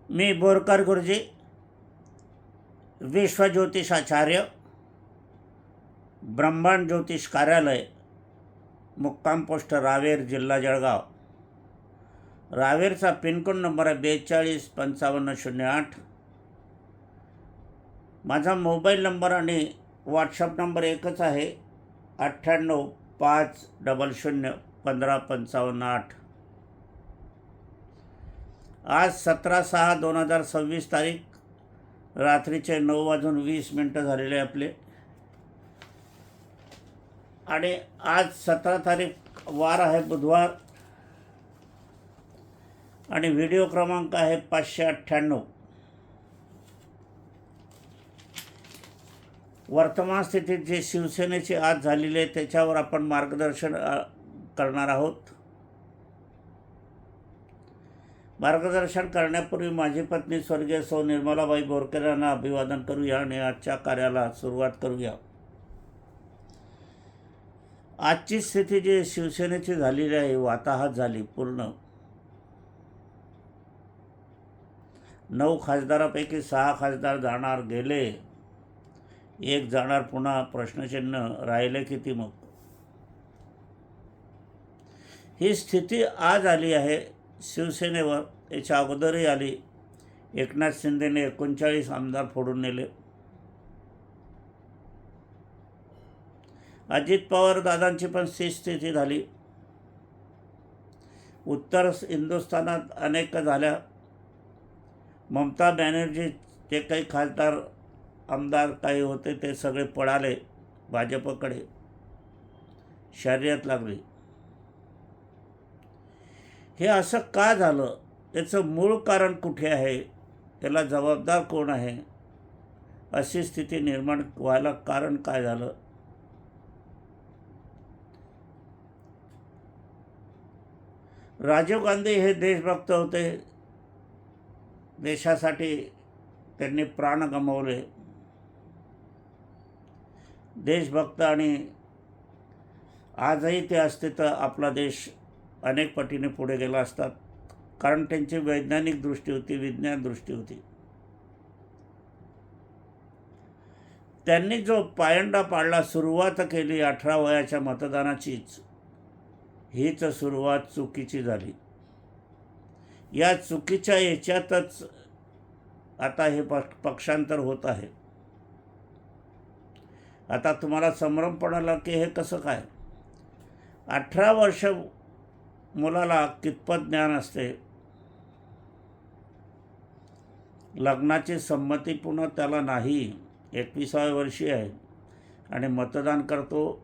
मी बोरकर गुरुजी, विश्वज्योतिषाचार्य, ब्रह्मांड ज्योतिष कार्यालय, मुक्काम पोस्ट रावेर, जिल्हा जळगाव. रावेरचा पिनकोड नंबर आहे 425508. माझा मोबाईल नंबर आणि व्हॉट्सअप नंबर एकच आहे, 9850015558. आज 17/6/2026 तारीख, रात्रीचे 9:20 झालेले आपले. आणि आज 17 तारीख वार आहे बुधवार, आणि व्हिडिओ क्रमांक आहे 598. वर्तमान स्थितीत जे शिवसेनेची आज झालेली आहे त्याच्यावर आपण मार्गदर्शन करणार आहोत. मार्गदर्शन करण्यापूर्वी माझी पत्नी स्वर्गीय सौ निर्मलाबाई बोरकर यांना अभिवादन करूया आणि आजच्या कार्याला सुरुवात करूया. आजची स्थिती जी शिवसेनेची झालेली आहे वाताहत झाली पूर्ण. 9 खासदारापैकी 6 खासदार जाणार गेले, एक जाणार पुन्हा प्रश्नचिन्ह राहिले किती मग. ही स्थिती आज आली आहे शिवसेनेवर. याच्या अगोदरही आली. एकनाथ शिंदेने 39 आमदार फोडून नेले. अजित पवार दादांची पण स्थिती झाली. उत्तर हिंदुस्थानात अनेक झाल्या. ममता बॅनर्जी जे काही खासदार आमदार काही होते ते सगळे पळाले भाजपकडे, शर्यत लागली. हे असं का झालं, याचं मूळ कारण कुठे आहे, त्याला जबाबदार कोण आहे, अशी स्थिती निर्माण व्हायला कारण काय झालं. राजीव गांधी हे देशभक्त होते. देशासाठी त्यांनी प्राण गमावले. देशभक्त, आणि आजही ते असते तर आपला देश अनेक पटीने पुढे गेला असतात. कारण त्यांची वैज्ञानिक दृष्टी होती, विज्ञान दृष्टी होती. त्यांनी जो पायंडा पाडला, सुरुवात केली 18 वयाच्या मतदानाचीच, हीच सुरुवात चुकीची झाली. या चुकीच्या याच्यातच आता हे पक्षांतर होत आहे. आता तुम्हाला संभ्रम पडाला की हे कसं काय. 18 वर्ष मुलाला कितपत ज्ञान असते. लग्नाची संमती पुन्हा त्याला नाही. 21व्या वर्षी आहे आणि मतदान करतो.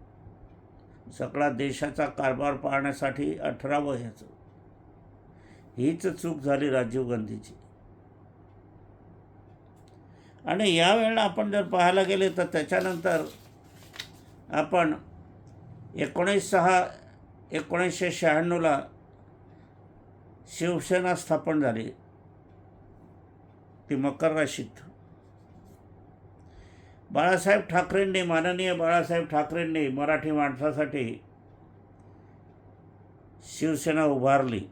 सगळा देशाचा कारभार पाहण्यासाठी 18 वयाचं. हीच चूक झाली राजीव गांधीची. आणि यावेळेला आपण जर पाहायला गेले तर त्याच्यानंतर आपण 1996 शिवसेना स्थापन झाली, ती मकर राशीत. बाळासाहेब ठाकरेंनी, माननीय बाळासाहेब ठाकरेंनी मराठी माणसासाठी शिवसेना उभारली.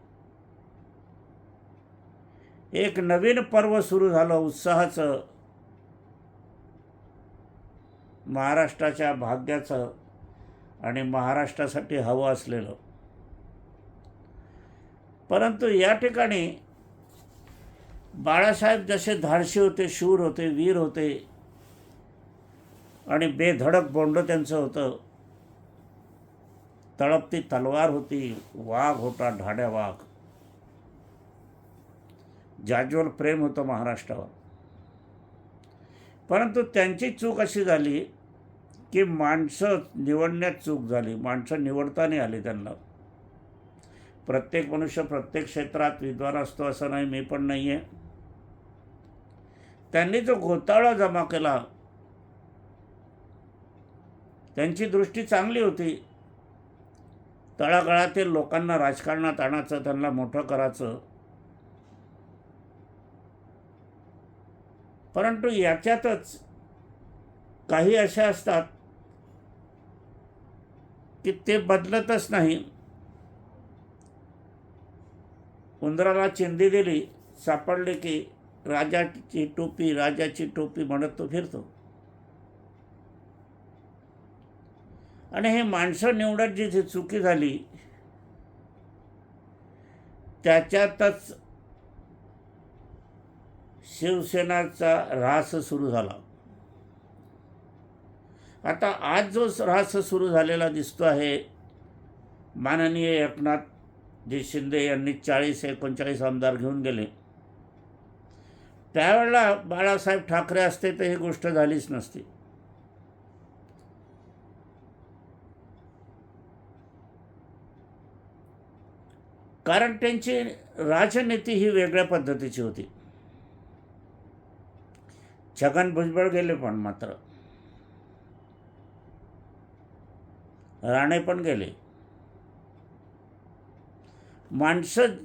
एक नवीन पर्व सुरू झालं उत्साहाचं, महाराष्ट्राच्या भाग्याचं आणि महाराष्ट्रासाठी हवं असलेलं. परंतु या ठिकाणी बाळासाहेब जसे धाडशी होते, शूर होते, वीर होते आणि बेधडक बोंड त्यांचं होतं. तळपती तलवार होती, वाघ होता, ढाड्या वाघ. जाज्वल प्रेम होतं महाराष्ट्रावर. परंतु त्यांची चूक अशी झाली की माणसं निवडण्यात चूक झाली. माणसं निवडता नाही आली त्यांना. प्रत्येक मनुष्य प्रत्येक क्षेत्रात विद्वान असतो असं नाही, मी पण नाही आहे. त्यांनी जो घोटाळा जमा केला, त्यांची दृष्टी चांगली होती. तळागाळातील लोकांना राजकारणात आणायचं, त्यांना मोठं करायचं. परंतु याच्यातच काही अशा असतात की ते बदलतच नाही. उंदराला चिंधी दिली, सापडले की राजाची टोपी, राजाची टोपी म्हणत तो फिरतो. आणि हे माणसं निवडत जिथे चुकी झाली त्याच्यातच शिवसेनाचा ऱ्हास सुरू झाला. आता आज जो ऱ्हास सुरू झालेला दिसतो आहे, माननीय एकनाथजी शिंदे यांनी 40-39 आमदार घेऊन गेले. त्यावेळेला बाळासाहेब ठाकरे असते तर ही गोष्ट झालीच नसती. कारण त्यांची राजनीती ही वेगळ्या पद्धतीची होती. छगन भुजबळ गेले पण मात्र राणे पण गेले. माणसं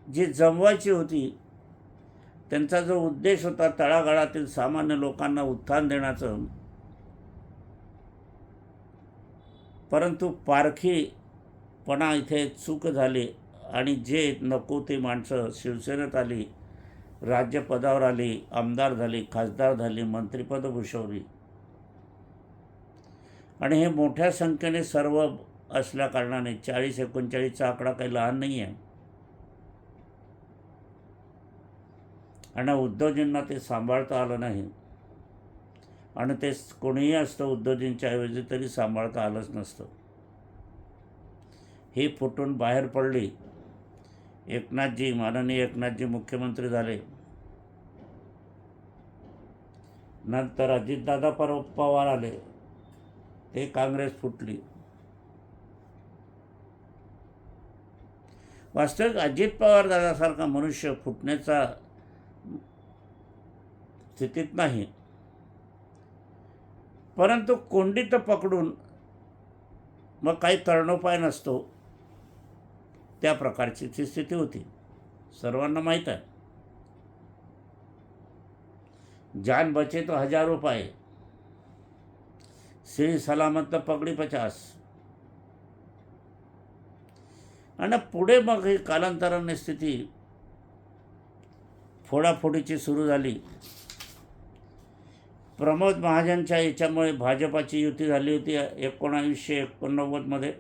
जी जमवायची होती, त्यांचा जो उद्देश होता तळागाळातील सामान्य लोकांना उत्थान देण्याचं, परंतु पारखीपणा इथे चूक झाली आणि जे नको ते माणसं शिवसेनेत आली, राज्यपदावर आली, आमदार झाली, खासदार झाली, मंत्रिपद भूषवली. आणि हे मोठ्या संख्येने सर्व असल्याकारणाने 40-39चा आकडा काही लहान नाही आहे. आणि उद्धवजींना ते सांभाळता आलं नाही. आणि ते कोणीही असतं उद्धवजींच्या ऐवजी तरी सांभाळता आलंच नसतं. ही फुटून बाहेर पडली. माननीय एकनाथजी मुख्यमंत्री झाले. नंतर अजितदादा पवार आले, ते काँग्रेस फुटली. वास्तविक अजित पवार दादासारखा मनुष्य फुटण्याचा स्थितीत नाही, परंतु कोंडीत पकडून मग काही तरणोपाय नसतो, त्या प्रकारची ती स्थिती होती. सर्वांना माहीत आहे. जान बचे तो हजारों पाए, सही सलामत तो पगड़ी 50. आणि पुढे मग ही कालांतराने स्थिती फोडाफोडीची सुरू झाली. प्रमोद महाजनच्या याच्यामुळे भाजपाची युती झाली होती 1989मध्ये.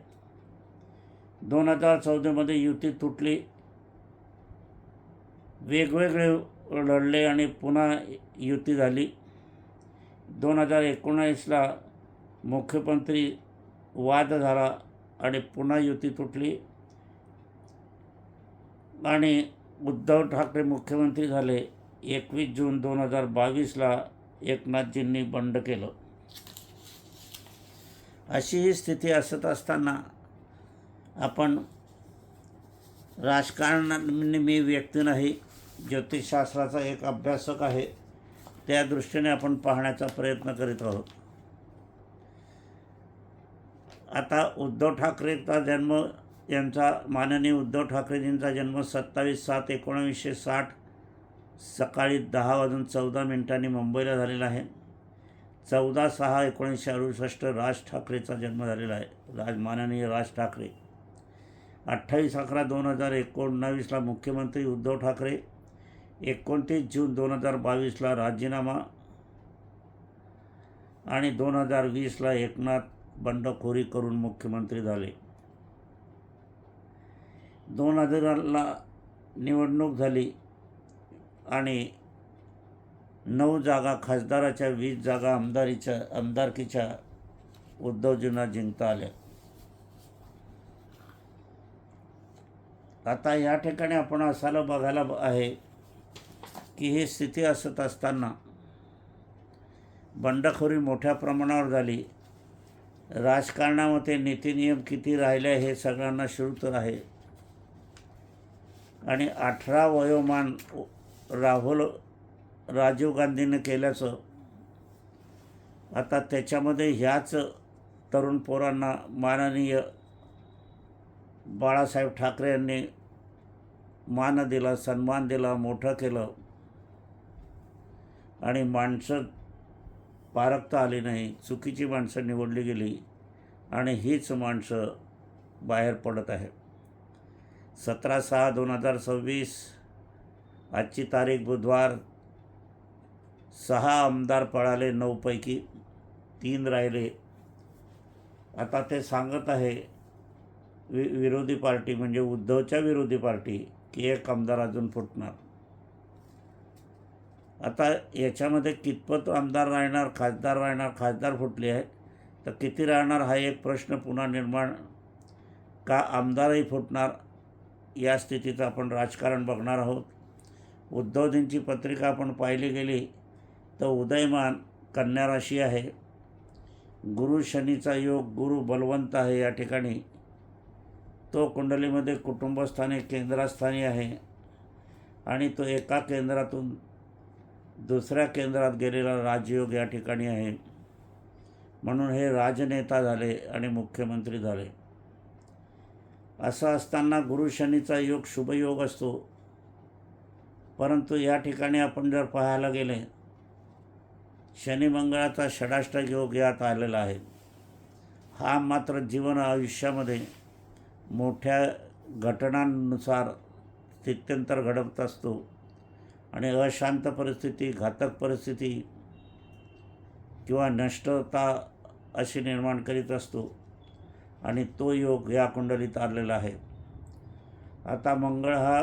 2014मध्ये युती तुटली. वेगवेगळे लढले आणि पुन्हा युती झाली. 2019ला मुख्यमंत्री वाद झाला आणि पुन्हा युती तुटली आणि उद्धव ठाकरे मुख्यमंत्री झाले. 21 जून 2022ला एकनाथजींनी बंड केलं. अशी ही स्थिती असत असताना आपण राजकारणाने मी व्यक्ती नाही, ज्योतिषशास्त्राचा एक अभ्यासक आहे, त्या दृष्टीने आपण पाहण्याचा प्रयत्न करीत आहोत. आता उद्धव ठाकरेचा जन्म, माननीय उद्धव ठाकरेजींचा जन्म 27/7/1960 सकाळी 10:14 मुंबईला झालेला आहे. 14/6/1968 राज ठाकरेचा जन्म झालेला आहे, माननीय राज ठाकरे. 28/11/2019ला मुख्यमंत्री उद्धव ठाकरे. 29 जून 2022ला राजीनामा आणि 2020ला एकनाथ बंडखोरी करून मुख्यमंत्री झाले. 2000ला निवडणूक झाली आणि 9 जागा खासदाराच्या, 20 जागा आमदारकीच्या उद्धवजींना जिंकता आल्या. आता या ठिकाणी आपण असायला बघायला आहे की ही स्थिती असत असताना बंडखोरी मोठ्या प्रमाणावर झाली. राजकारणामध्ये नीतिनियम किती राहिले हे सगळ्यांना श्रुत आहे. आणि 18 वयोमान राजीव गांधीने केल्याचं आता त्याच्यामध्ये ह्याच तरुण पोरांना माननीय बाळासाहेब ठाकरे यांनी मान दिला, सन्मान दिला, मोठं केलं आणि माणसं पारखता आली नाही. चुकीची माणसं निवडली गेली आणि हीच माणसं बाहेर पडत आहे. 17/6/2026 आजची तारीख बुधवार 6 आमदार पळाले, 9 पैकी 3 राहिले. आता ते सांगत आहे विरोधी पार्टी म्हणजे उद्धवच्या विरोधी पार्टी की 1 आमदार अजून फुटणार. आता याच्यामध्ये कितपत आमदार राहणार, खासदार राहणार, खासदार फुटले आहेत तर किती राहणार हा एक प्रश्न पुन्हा निर्माण, का आमदारही फुटणार, या स्थितीचं आपण राजकारण बघणार आहोत. उद्धवजींची पत्रिका आपण पाहिली गेली तर उदयमान कन्या राशी आहे. गुरु शनीचा योग, गुरु बलवंत आहे या ठिकाणी. तो कुंडलीमध्ये कुटुंबस्थानी केंद्रस्थानी आहे आणि तो एका केंद्रातून दुसऱ्या केंद्रात गेलेला राजयोग या ठिकाणी आहे. म्हणून हे राजनेता झाले आणि मुख्यमंत्री झाले. असं असताना गुरु शनीचा योग शुभयोग असतो, परंतु या ठिकाणी आपण जर पाहायला गेले शनी मंगळाचा षडाष्टक योग यात आलेला आहे. हा मात्र जीवन आयुष्यामध्ये मोठ्या घटनांनुसार स्थित्यंतर घडत असतो आणि अशांत परिस्थिती, घातक परिस्थिती किंवा नष्टता अशी निर्माण करीत असतो आणि तो योग या कुंडलीत आलेला आहे. आता मंगळ हा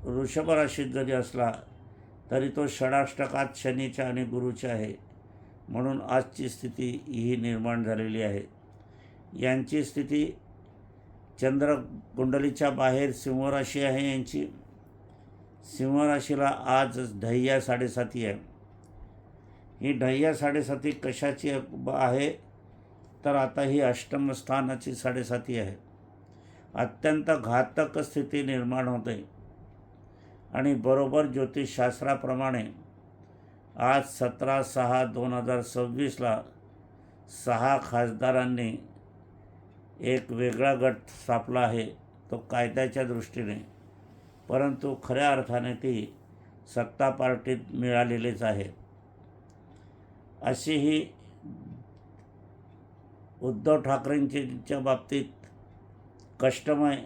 वृषभ राशीत जरी असला तरी तो षडाष्टकात शनीच्या आणि गुरुच्या आहे. म्हणून आजची स्थिती ही निर्माण झालेली आहे. यांची स्थिती चंद्र कुंडलीच्या बाहेर सिंहराशी आहे. यांची सिंहराशीला आज ढय्या 7.5 आहे. ही ढय्या 7.5 कशाची आहे तर आता ही अष्टम स्थानाची 7.5 आहे. अत्यंत घातक स्थिती निर्माण होते आणि बरोबर ज्योतिषशास्त्राप्रमाणे आज 17/6/2026ला 6 खासदारांनी एक वेगळा गट स्थापला आहे, तो कायद्याच्या दृष्टीने, परंतु खऱ्या अर्थाने ती सत्ता पार्टीत मिळालेलीच आहे. अशी ही उद्धव ठाकरेंच्या बाबतीत कष्टमय,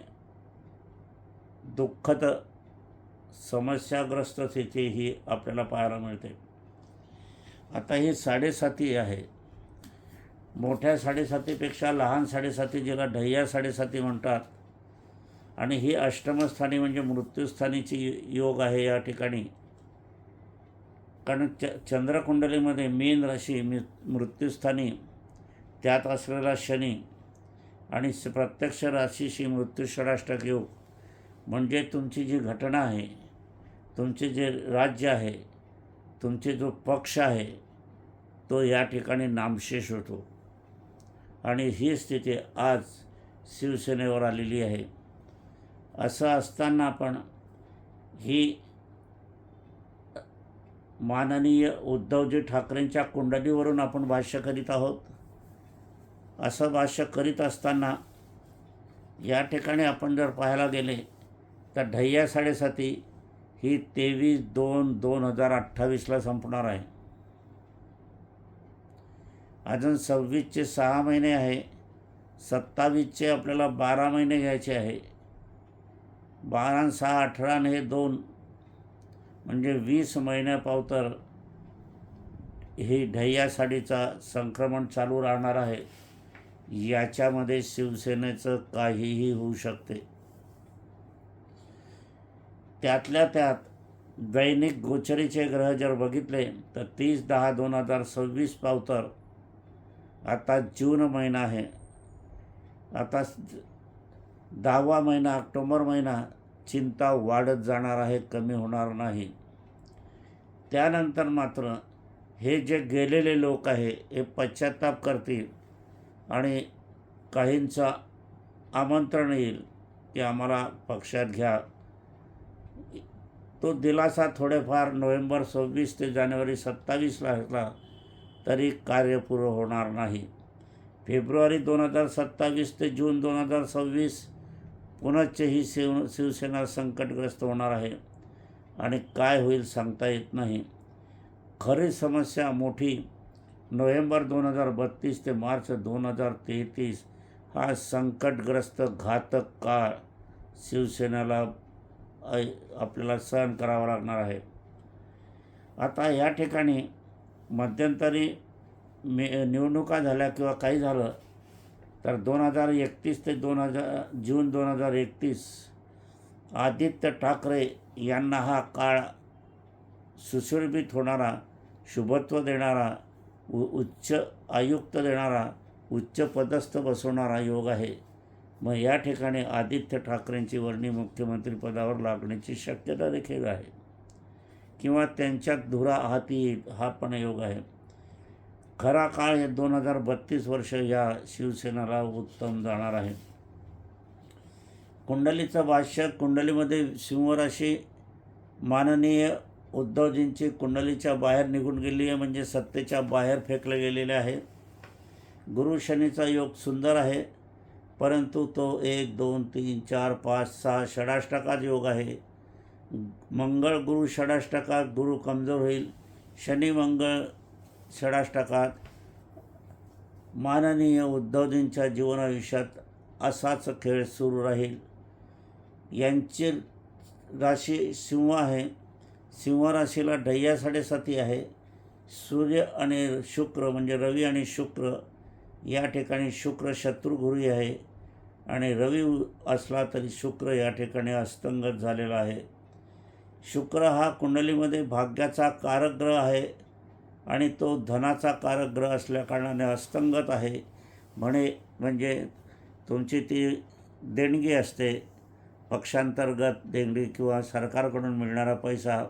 दुःखद, समस्याग्रस्त स्थिती ही आपल्याला पाहायला मिळते. आता ही 7.5 आहे. मोठ्या 7.5पेक्षा लहान 7.5 जिला ढय्या 7.5 म्हणतात आणि ही अष्टमस्थानी म्हणजे मृत्यूस्थानीची योग आहे या ठिकाणी. कारण चंद्रकुंडलीमध्ये मीन राशी मृत्यूस्थानी, त्यात असलेला शनी आणि प्रत्यक्ष राशीशी मृत्यू षडाष्टक योग म्हणजे तुमची जी घटना आहे, तुमचे जे राज्य आहे, तुमचे जो पक्ष आहे तो या ठिकाणी नामशेष होतो. आणि ही स्थिती आज शिवसेनेवर आलेली आहे. असं असताना आपण ही माननीय उद्धवजी ठाकरेंच्या कुंडलीवरून आपण भाष्य करीत आहोत. असं भाष्य करीत असताना या ठिकाणी आपण जर पाहायला गेले तर ढय्या 7.5 ही 23/2/2028ला संपणार आहे. अजून 26चे 6 महिने आहे. 27चे आपल्याला 12 महिने घ्यायचे आहे. 12 आणि 6 18 आणि हे 2 म्हणजे 20 महिन्यापावतर ही ढय्या साडीचा संक्रमण चालू राहणार आहे. याच्यामध्ये शिवसेनेचं काहीही होऊ शकते. त्यातल्या त्यात दैनिक गोचरीचे ग्रह जर बघितले तर 30/10/2026 पावतर आता जून महिना आहे. आता 10वा महिना ऑक्टोबर महिना चिंता वाढत जाणार आहे, कमी होणार नाही. त्यानंतर मात्र हे जे गेलेले लोक आहे हे पश्चाताप करतील आणि काहींचं आमंत्रण येईल की आम्हाला पक्षात घ्या. तो दिलासा थोडेफार नोव्हेंबर 26 ते जानेवारी 27ला असला तरी कार्यपूर्ण होणार नाही. फेब्रुवारी 2027 ते जून 2026 पुनश्च ही शिवसेना संकटग्रस्त होणार आहे आणि काय होईल सांगता येत नाही. खरी समस्या मोठी नोव्हेंबर 2032 ते मार्च 2033 हा संकटग्रस्त घातक काळ शिवसेनेला आपल्याला सहन करावा लागणार आहे. आता या ठिकाणी मध्यंतरी निवडणुका झाल्या किंवा काही झालं तर 2031 ते जून 2031 आदित्य ठाकरे यांना हा काळ सुशोभित होणारा, शुभत्व देणारा, उच्च आयुक्त देणारा, उच्च पदस्थ बसवणारा योग आहे. मग या ठिकाणी आदित्य ठाकरेंची वर्णी मुख्यमंत्रीपदावर लागण्याची शक्यता देखील आहे किंवा त्यांच्यात धुरा हाती येईल, हा पण योग आहे. खरा काळ हे 2032 वर्ष या शिवसेनेला उत्तम जाणार आहे. कुंडलीचं भाष्य, कुंडलीमध्ये सिंहराशी माननीय उद्धवजींची कुंडलीच्या बाहेर निघून गेली आहे, म्हणजे सत्तेच्या बाहेर फेकले गेलेले आहे. गुरु शनीचा योग सुंदर आहे, परंतु तो 1 2 3 4 5 6 षडाष्टकात योग आहे. मंगळ गुरु षडाष्टकात, गुरु कमजोर होईल. शनी मंगळ षडाष्टकात. माननीय उद्धवजींच्या जीवनायुष्यात असाच खेळ सुरू राहील. यांची राशी सिंह आहे. सिंह राशीला ढय्या 7.5 आहे. सूर्य आणि शुक्र म्हणजे रवी आणि शुक्र या ठिकाणी, शुक्र शत्रुगुरू आहे आणि रवी असला तरी शुक्र या ठिकाणी अस्तंगत झालेला आहे. शुक्र हा कुंडलीमध्ये भाग्याचा कारक ग्रह आहे आणि तो धनाचा कारक ग्रह असल्याकारणाने अस्तंगत आहे. म्हणजे तुमची ती देणगी असते, पक्षांतर्गत देणगी किंवा सरकारकडून मिळणारा पैसा,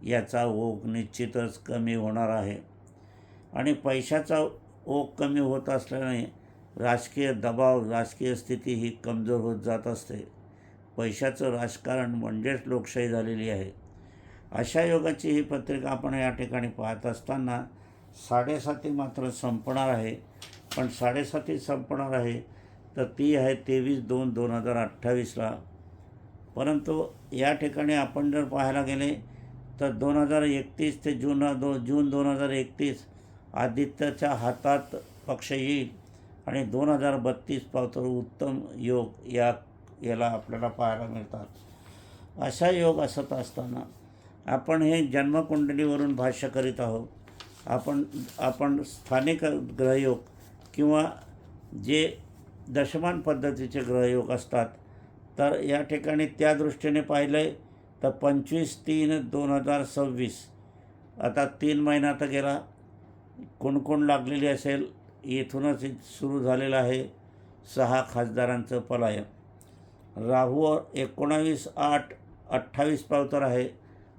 याचा ओघ निश्चितच कमी होणार आहे. आणि पैशाचा ओघ कमी होत असल्याने राजकीय दबाव, राजकीय स्थिती ही कमजोर होत जात असते. पैशाचं राजकारण म्हणजेच लोकशाही झालेली आहे. अशा योगाची ही पत्रिका आपण या ठिकाणी पाहत असताना 7.5 मात्र संपणार आहे. पण 7.5 संपणार आहे तर ती आहे 23/2/2028ला. परंतु या ठिकाणी आपण जर पाहायला गेले तर 2031 ते जून 2031 आदित्यच्या हातात पक्ष येईल आणि 2032 पावतर उत्तम योग याला आपल्याला पाहायला मिळतात. अशा योग असत असताना आपण हे जन्मकुंडलीवरून भाष्य करीत आहोत. आपण स्थानिक ग्रहयोग किंवा जे दशमान पद्धतीचे ग्रहयोग असतात तर या ठिकाणी त्या दृष्टीने पाहिलं आहे तर 25/3/2026 आता 3 महिना तर गेला. कोण लागलेली असेल, येथूनच सुरू झालेलं आहे 6 खासदारांचं पलायन. राहू 19/8/28 पावतर आहे.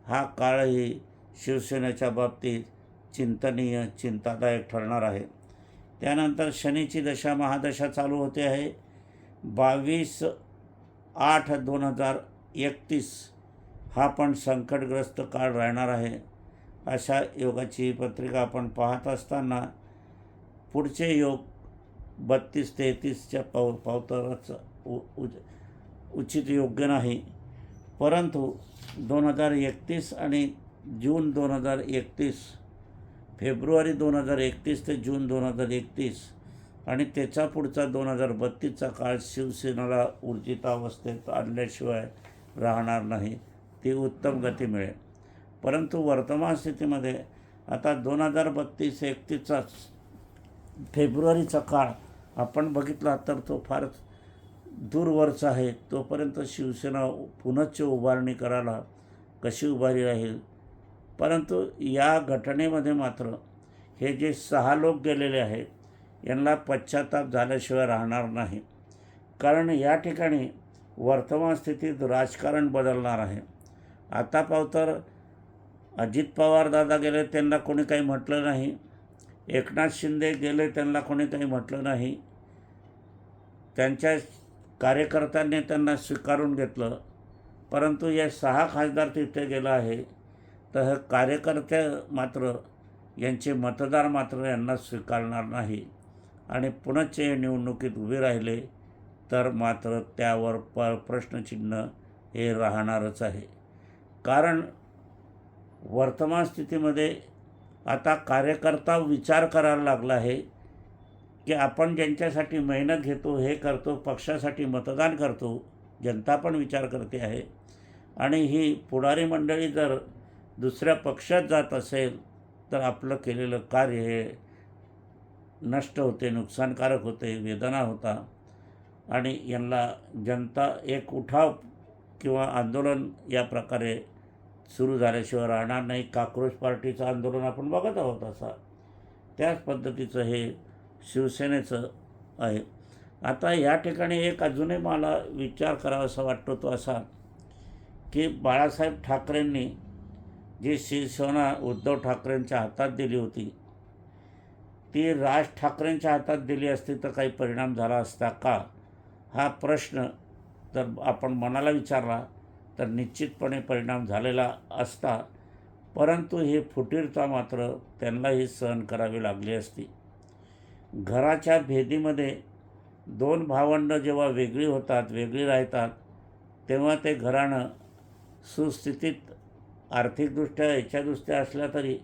हा काळही शिवसेनेच्या बाबतीत चिंतनीय, चिंतादायक ठरणार आहे. त्यानंतर शनीची दशा, महादशा चालू होते आहे 22/8/2031. हा पण संकटग्रस्त काळ राहणार आहे. अशा योगाची पत्रिका आपण पाहत असताना पुढचे योग 32-33च्या पावतरच उचित योग्य नाही. परंतु 2031 आणि जून 2031, फेब्रुवारी 2031 ते जून 2031 आणि त्याचा पुढचा 2032चा काळ शिवसेनेला ऊर्जितावस्थेत आणल्याशिवाय राहणार नाही. ती उत्तम गती मिळेल. परंतु वर्तमान स्थितीमध्ये आता 2032-31चा फेब्रुवारीचा काळ आपण बघितला तर तो फारच दूरवरचा आहे. तोपर्यंत शिवसेना पुनश्च उभारणी करायला कशी उभारी राहील. परंतु या घटनेमध्ये मात्र हे जे 6 लोक गेलेले आहेत यांना पश्चाताप झाल्याशिवाय राहणार नाही. कारण या ठिकाणी वर्तमान स्थितीत राजकारण बदलणार आहे. आता पावतर अजित पवार दादा गेले, त्यांना कोणी काही म्हटलं नाही. एकनाथ शिंदे गेले, त्यांना कोणी काही म्हटलं नाही. त्यांच्या कार्यकर्त्यांनी त्यांना स्वीकारून घेतलं. परंतु या 6 खासदार तिथे गेला आहे तर हे कार्यकर्ते मात्र, यांचे मतदार मात्र यांना स्वीकारणार नाही. आणि पुनश्च निवडणुकीत उभे राहिले तर मात्र त्यावर प्रश्नचिन्ह हे राहणारच आहे. कारण वर्तमान स्थितीमध्ये आता कार्यकर्ता विचार करायला लागला आहे की आपण ज्यांच्यासाठी मेहनत घेतो, हे करतो, पक्षासाठी मतदान करतो, जनता पण विचार करते आहे. आणि ही पुढारी मंडळी जर दुसऱ्या पक्षात जात असेल तर आपलं केलेलं कार्य हे नष्ट होते, नुकसानकारक होते, वेदना होता आणि यांना जनता एक उठाव किंवा आंदोलन या प्रकारे सुरू झाल्याशिवाय राहणार नाही. काक्रोश पार्टीचं आंदोलन आपण बघत आहोत असा त्याच पद्धतीचं हे शिवसेनेचं आहे. आता या ठिकाणी एक अजूनही मला विचार करावासा वाटतो तो असा की बाळासाहेब ठाकरेंनी जी शिवसेना उद्धव ठाकरेंच्या हातात दिली होती ती राज ठाकरेंच्या हातात दिली असती तर काही परिणाम झाला असता का, हा प्रश्न जर आपण मनाला विचारला तर निश्चितपणे परिणाम झालेला असता. परंतु ही फुटीरता मात्र त्यांनाही सहन करावी लागली असती. घराच्या भेदीमध्ये दोन भावंडं जेव्हा वेगळी होतात, वेगळी राहतात, तेव्हा ते घराणं सुस्थितीत आर्थिकदृष्ट्या याच्यादृष्ट्या असल्या तरी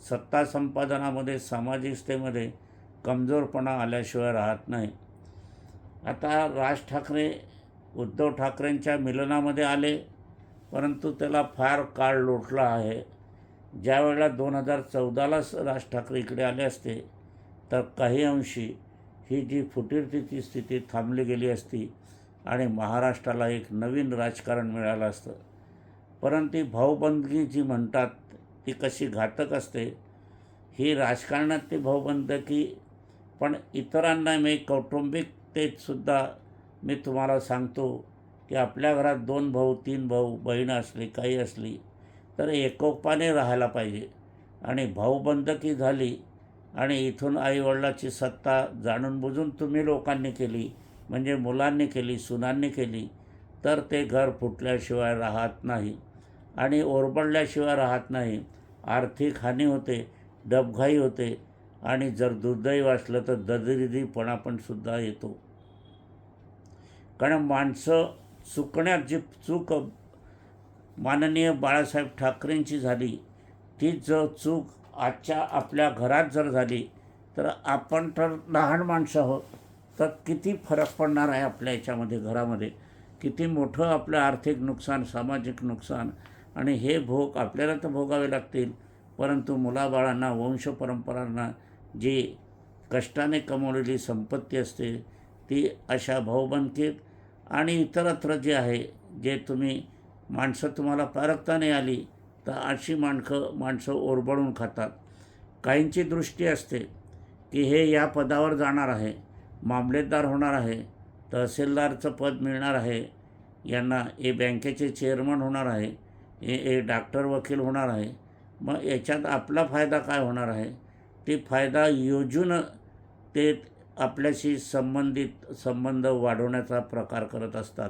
सत्ता संपादनामध्ये, सामाजिकतेमध्ये कमजोरपणा आल्याशिवाय राहत नाही. आता राज ठाकरे उद्धव ठाकरेंच्या मिलनामध्ये आले, परंतु त्याला फार काळ लोटला आहे. ज्या वेळेला 2014लाच राज ठाकरे इकडे आले असते तर काही अंशी ही जी फुटीरतेची स्थिती थांबली गेली असती आणि महाराष्ट्राला एक नवीन राजकारण मिळालं असतं. परंतु भाऊबंदगी जी म्हणतात ती कशी घातक असते. ही राजकारणात ती भाऊबंदगी, पण इतरांना मी कौटुंबिकतेतसुद्धा मी तुम्हाला सांगतो की आपल्या घरात 2 भाऊ 3 भाऊ बहीण असली काही असली तर एकोपाने राहायला पाहिजे. आणि भाऊबंदकी झाली आणि इथून आईवडिलाची सत्ता जाणून बुजून तुम्ही लोकांनी केली, म्हणजे मुलांनी केली, सुनांनी केली, तर ते घर फुटल्याशिवाय राहत नाही आणि ओरबडल्याशिवाय राहत नाही. आर्थिक हानी होते, डबघाई होते आणि जर दुर्दैव असलं तर दरिद्रीपणा पण सुद्धा येतो. कारण माणसं चुकण्यात जी चूक माननीय बाळासाहेब ठाकरेंची झाली ती जो चूक आजच्या आपल्या घरात जर झाली तर आपण तर लहान माणसं आहोत, तर किती फरक पडणार आहे आपल्या याच्यामध्ये, घरामध्ये किती मोठं आपलं आर्थिक नुकसान, सामाजिक नुकसान. आणि हे भोग आपल्याला तर भोगावे लागतील, परंतु मुलाबाळांना, वंशपरंपरांना जी कष्टाने कमवलेली संपत्ती असते ती अशा भाऊबंदकीत आणि इतरत्र जे आहे, जे तुम्ही माणसं तुम्हाला पारखता नाही आली तर अशी माणसं ओरबडून खातात. काहींची दृष्टी असते की हे या पदावर जाणार आहे, मामलेदार होणार आहे, तहसीलदारचं पद मिळणार आहे यांना, हे बँकेचे चेअरमन होणार आहे, हे डॉक्टर वकील होणार आहे, मग याच्यात आपला फायदा काय होणार आहे. ते फायदा योजून ते आपल्याशी संबंध वाढवण्याचा प्रकार करत असतात.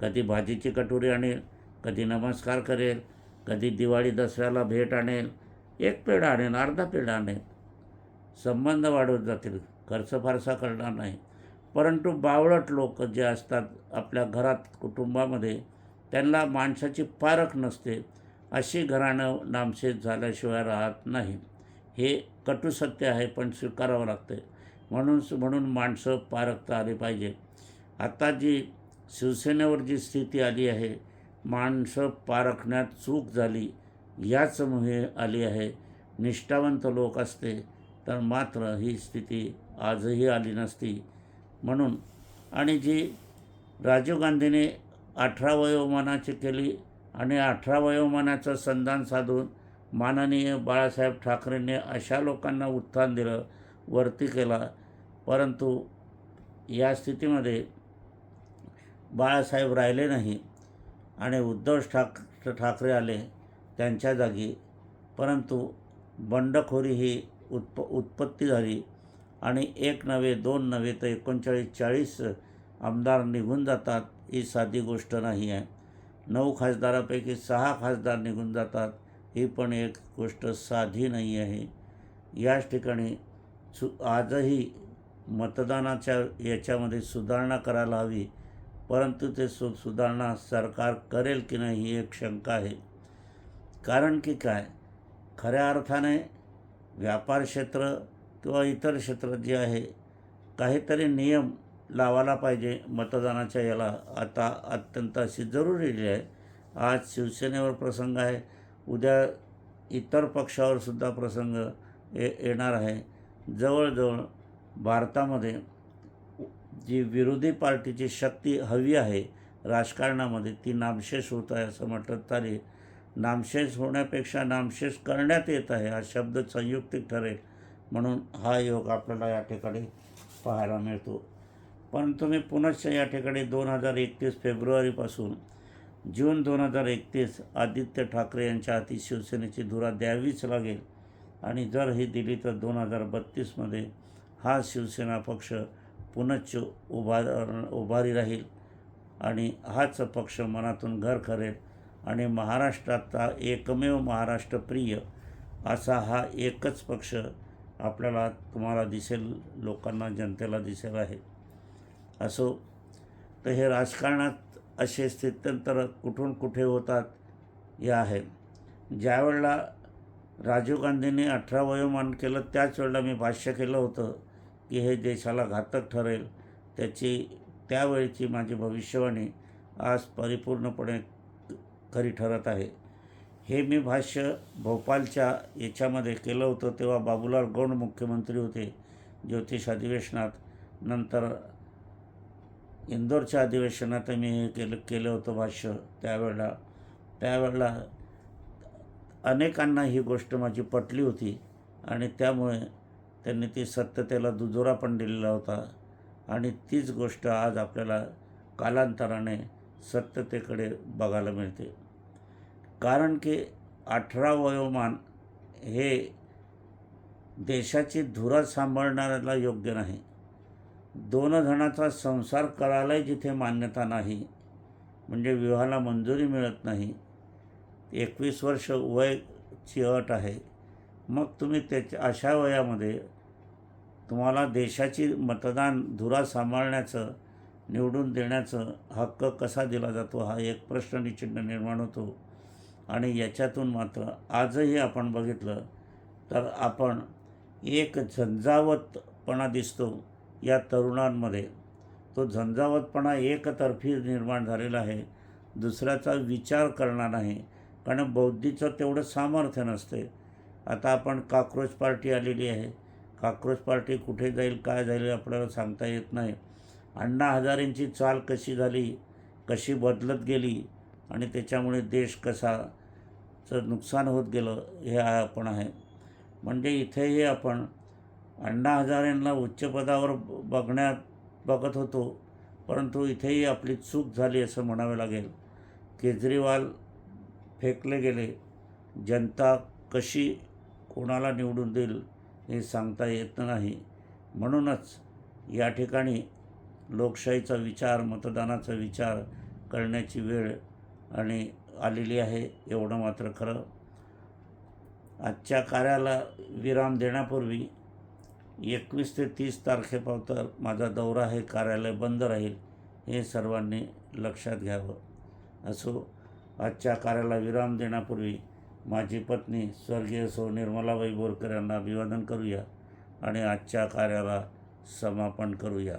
कधी भाजीची कटोरी आणेल, कधी नमस्कार करेल, कधी दिवाळी दसऱ्याला भेट आणेल, एक पेढा आणेल, अर्धा पेढा आणेल, संबंध वाढवत जातील, खर्च फारसा करणार नाही. परंतु बावळट लोक जे असतात आपल्या घरात, कुटुंबामध्ये, त्यांना माणसाची पारख नसते. अशी घराणं नामशेष झाल्याशिवाय राहत नाही. हे कटू सत्य आहे, पण स्वीकारावं लागते. म्हणून माणसं पारखता आली पाहिजे. आता जी शिवसेनेवर जी स्थिती आली आहे, माणसं पारखण्यात चूक झाली याचमुळे आली आहे. निष्ठावंत लोक असते तर मात्र ही स्थिती आजही आली नसती. म्हणून आणि जी राजीव गांधीने 18 वयोमानाची केली आणि 18 वयोमानाचं संधान साधून माननीय बाळासाहेब ठाकरेंनी अशा लोकांना उत्थान दिलं, वरती केला. परंतु या स्थितीमध्ये बाळासाहेब राहिले नाही आणि उद्धव ठाकरे आले त्यांच्या जागी. परंतु बंडखोरी ही उत्पत्ती झाली आणि 1 नव्हे 2 नव्हे तर 39-40 आमदार निघून जातात. ही साधी गोष्ट नाही आहे. 9 खासदारापैकी 6 खासदार निघून जातात, ही पण एक गोष्ट साधी नाही आहे. याच ठिकाणी आजही मतदानाच्या याच्यामध्ये सुधारणा करायला हवी, परंतु ते सुधारणा सरकार करेल की नाही ही एक शंका आहे. कारण की काय, खऱ्या अर्थाने व्यापार क्षेत्र किंवा इतर क्षेत्र जे आहे काहीतरी नियम लावायला पाहिजे मतदानाच्या याला. आता अत्यंत अशी जरुरी आहे. आज शिवसेनेवर प्रसंग आहे, उद्या इतर पक्षावर सुद्धा प्रसंग येणार आहे. जवळजवळ भारतामध्ये जी विरोधी पार्टीची शक्ती हवी आहे राजकारणामध्ये ती नामशेष होत आहे असं म्हटलं तरी नामशेष होण्यापेक्षा नामशेष करण्यात येत आहे हा शब्द संयुक्तिक ठरेल म्हणून हा योग आपल्याला या ठिकाणी पाहायला मिळतो. परंतु मी पुनश्च या ठिकाणी 2031 फेब्रुवारीपासून जून 2031 आदित्य ठाकरे यांच्या हाती शिवसेनेची धुरा द्यावीच लागेल आणि जर ही दिली तर 2032मध्ये हा शिवसेना पक्ष पुनश्च उभारी राहील आणि हाच पक्ष मनातून घर करेल आणि महाराष्ट्राचा एकमेव महाराष्ट्रप्रिय असा हा एकच पक्ष आपल्याला तुम्हाला दिसेल, लोकांना जनतेला दिसेल आहे. असो तर हे राजकारणात असे स्थित्यंतर कुठून कुठे होतात हे आहे. ज्यावेळेला राजीव गांधींनी 18 वयोमान केलं त्याच वेळेला मी भाष्य केलं होतं की हे देशाला घातक ठरेल. त्यावेळची माझी भविष्यवाणी आज परिपूर्णपणे खरी ठरत आहे. हे मी भाष्य भोपालच्या याच्यामध्ये केलं होतं तेव्हा बाबूलाल गौंड मुख्यमंत्री होते ज्योतिष अधिवेशनात. नंतर इंदोरच्या अधिवेशनात मी हे केलं होतं भाष्य. त्यावेळेला अनेकांना ही गोष्ट माझी पटली होती आणि त्यामुळे त्यांनी ती सत्यतेला दुजोरा पण दिलेला होता आणि तीच गोष्ट आज आपल्याला कालांतराने सत्यतेकडे बघायला मिळते. कारण की 18 वयोमान हे देशाची धुरा सांभाळणाऱ्याला योग्य नाही. 2 जणांचा संसार करायलाही जिथे मान्यता नाही म्हणजे विवाहाला मंजुरी मिळत नाही, 21 वर्ष वयची अट आहे. मग तुम्ही अशा वयामध्ये तुम्हाला देशाची मतदान धुरा सांभाळण्याचं निवडून देण्याचं हक्क कसा दिला जातो हा एक प्रश्नचिन्ह निर्माण होतो. आणि याच्यातून मात्र आजही आपण बघितलं तर आपण एक झंझावतपणा दिसतो या तरुणांमध्ये. तो झंझावतपणा एकतर्फी निर्माण झालेला आहे, दुसऱ्याचा विचार करणार नाही कारण बौद्धीचं तेवढं सामर्थ्य नसते. आता आपण काक्रोच पार्टी आलेली आहे. काक्रोच पार्टी कुठे जाईल काय जाईल आपल्याला सांगता येत नाही. अण्णा हजारेंची चाल कशी झाली, कशी बदलत गेली आणि त्याच्यामुळे देश कसाचं नुकसान होत गेलं हे आपण आहे. म्हणजे इथेही आपण अण्णा हजारेंना उच्चपदावर बघत होतो, परंतु इथेही आपली चूक झाली असं म्हणावे लागेल. केजरीवाल फेकले गेले. जनता कशी कोणाला निवडून देईल हे सांगता येत नाही. म्हणूनच या ठिकाणी लोकशाहीचा विचार, मतदानाचा विचार करण्याची वेळ आणि आलेली आहे एवढं मात्र खरं. आजच्या कार्याला विराम देण्यापूर्वी 21 ते 30 तारखेपर्यंत माझा दौरा हे कार्यालय बंद राहील हे सर्वांनी लक्षात घ्यावं. असो आजच्या कार्याला विराम देण्यापूर्वी माझी पत्नी स्वर्गीय सौ निर्मलाबाई बोरकर यांना अभिवादन करूया आणि आजच्या कार्याला समापन करूया.